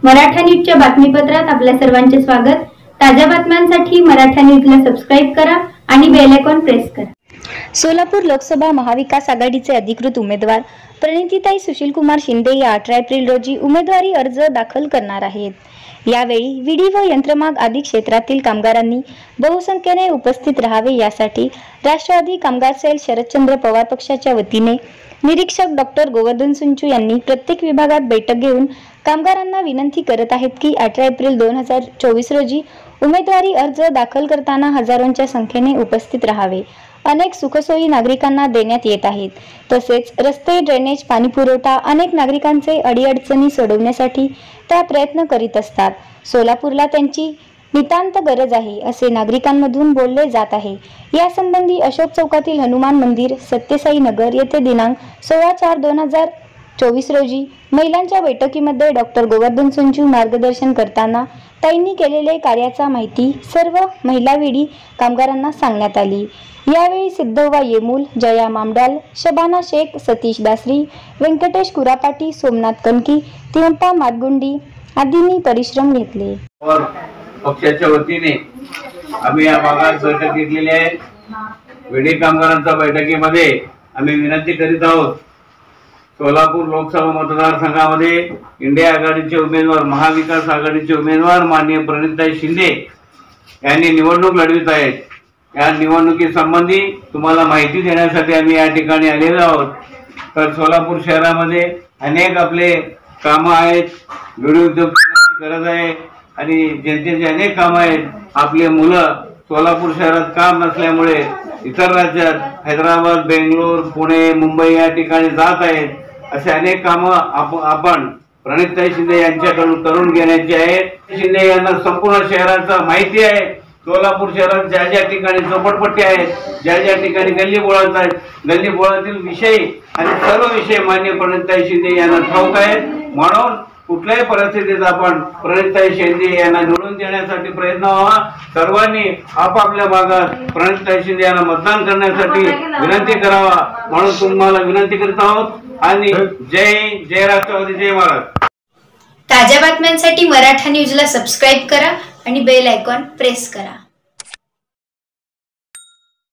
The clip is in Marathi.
मराठा न्यूजच्या बातमीपत्रात आपल्या सर्वांचे स्वागत। ताज्या बातम्यांसाठी मराठा न्यूजला सबस्क्राइब करा आणि बेल आयकॉन प्रेस करा। सोलापूर लोकसभा महाविकास आघाडीचे अधिकृत उमेदवार प्रणितीताई सुशीलकुमार शिंदे या 18 एप्रिल रोजी उमेदवारी अर्ज दाखल करणार आहेत। यावेळी विडी व यंत्रमाग आदी क्षेत्रातील कामगारांनी बहुसंख्येने उपस्थित राहावे यासाठी राष्ट्रवादी कामगार सेल शरदचंद्र पवार पक्षाच्या वतीने निरीक्षक डॉक्टर गोवर्धन सुंचू यांनी प्रत्येक विभागात बैठक घेऊन कामगारांना विनंती करत आहेत की 18 एप्रिल 2024 रोजी उमेदवारी अर्ज दाखल करताना हजारोंच्या संख्येने उपस्थित राहावे। अनेक सुखसोयी नागरिकांना देण्यात येत आहेत। तसेच रस्ते, ड्रेनेज, पाणी पुरवठा अनेक नागरिकांचे अडीअडचणी सोडवण्यासाठी त्या प्रयत्न करीत असतात। सोलापूरला त्यांची नितांत गरज आहे असे नागरिकांमधून बोलले जात आहे। यासंबंधी अशोक चौकातील हनुमान मंदिर, सत्यसाई नगर येथे दिनांक 16/4/2024 रोजी महिलांच्या बैठकीमध्ये डॉक्टर गोवर्धन सुंचू मार्गदर्शन करताना ताईंनी केलेले कार्याचा माहिती सर्व महिला विडी कामगारांना सांगण्यात आली। यावेळी सिद्धव्वा येमूल, जया मामडाल, शबाना शेख, सतीश दासरी, व्यंकटेश कुरापाटी, सोमनाथ कनकी, तिरंपा मादगुंडी आदींनी परिश्रम घेतले। पक्षाच्या वतीने आम्ही या भागात बैठक घेतलेली आहे। विडी कामगारांच्या बैठकीमध्ये आम्ही विनंती करीत आहोत, सोलापूर लोकसभा मतदारसंघामध्ये इंडिया आघाडीचे उमेदवार, महाविकास आघाडीचे उमेदवार माननीय प्रणितीताई शिंदे यांनी निवडणूक लढवित आहेत। या निवडणुकीसंबंधी तुम्हाला माहिती देण्यासाठी आम्ही या ठिकाणी आलेलो आहोत। तर सोलापूर शहरामध्ये अनेक आपले कामं आहेत, विडी उद्योगाची गरज आहे आणि जनतेचे अनेक कामं आहेत। आपले मुलं सोलापूर शहरात काम नसल्यामुळे इतर राज्यात हैदराबाद, बेंगलोर, पुणे, मुंबई या ठिकाणी जात आहेत। असे अनेक कामं आपण प्रणितीताई शिंदे यांच्याकडून करून घेण्याची आहेत। शिंदे यांना संपूर्ण शहराचा माहिती आहे। सोलापूर शहरात ज्या ज्या ठिकाणी झोपडपट्टी आहेत, ज्या ज्या ठिकाणी गल्ली बोळात आहेत, गल्ली बोळातील विषय आणि सर्व विषय माननीय प्रणितीताई शिंदे यांना ठाऊक आहेत। म्हणून कुठल्याही परिस्थितीत आपण प्रणितीताई शिंदे यांना निवडून देण्यासाठी प्रयत्न व्हावा। सर्वांनी आपापल्या भागात प्रणितीताई शिंदे यांना मतदान करण्यासाठी विनंती करावा म्हणून तुम्हाला विनंती करीत आहोत। आणि जय राष्ट्रवादी, जय महाराज। ताज्या बातम्यांसाठी मराठा न्यूजला सबस्क्राइब करा आणि बेल आयकॉन प्रेस करा।